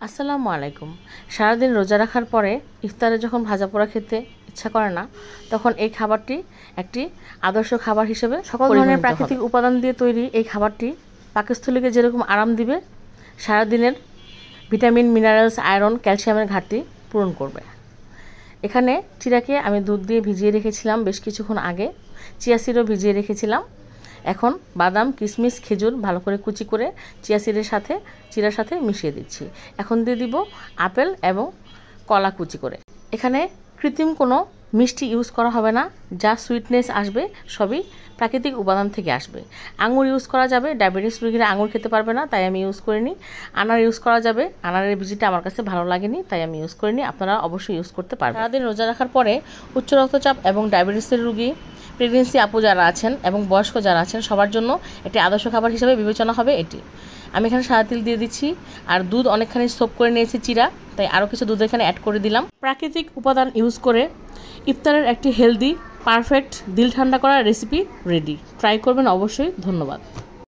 আসসালামু আলাইকুম। সারাদিন রোজা রাখার পরে ইফতারে যখন ভাজা পোড়া খেতে ইচ্ছা করে না, তখন এই খাবারটি একটি আদর্শ খাবার হিসেবে সকল ধরনের প্রাকৃতিক উপাদান দিয়ে তৈরি এই খাবারটি পাকস্থলীকে যেরকম আরাম দিবে, সারাদিনের ভিটামিন, মিনারেলস, আয়রন, ক্যালসিয়ামের ঘাটতি পূরণ করবে। এখানে চিড়াকে আমি দুধ দিয়ে ভিজিয়ে রেখেছিলাম বেশ কিছুক্ষণ আগে, চিয়া সিডও ভিজিয়ে রেখেছিলাম। এখন বাদাম, কিশমিশ, খেজুর ভালো করে কুচি করে চিয়া সিডের সাথে চিড়ার সাথে মিশিয়ে দিচ্ছি। এখন দিয়ে দিব আপেল এবং কলা কুচি করে। এখানে কৃত্রিম কোনো মিষ্টি ইউজ করা হবে না, যা সুইটনেস আসবে সবই প্রাকৃতিক উপাদান থেকে আসবে। আঙুর ইউজ করা যাবে, ডায়াবেটিস রোগীরা আঙুর খেতে পারবে না, তাই আমি ইউজ করিনি। আনার ইউজ করা যাবে, আনারের বিজিটা আমার কাছে ভালো লাগেনি, তাই আমি ইউজ করিনি। আপনারা অবশ্যই ইউজ করতে পারবেন। সারাদিন রোজা রাখার পরে উচ্চ রক্তচাপ এবং ডায়াবেটিসের রোগী, প্রেগনেন্সি আপু যারা আছেন এবং বয়স্ক যারা আছেন সবার জন্য এটি আদর্শ খাবার হিসেবে বিবেচনা হবে। এটি আমি এখানে সাদা তিল দিয়ে দিচ্ছি, আর দুধ অনেকখানি সোপ করে নিয়েছি চিড়া, তাই আরও কিছু দুধ এখানে অ্যাড করে দিলাম। প্রাকৃতিক উপাদান ইউজ করে ইফতারের একটি হেলদি, পারফেক্ট, দিল ঠান্ডা করা রেসিপি রেডি। ট্রাই করবেন অবশ্যই। ধন্যবাদ।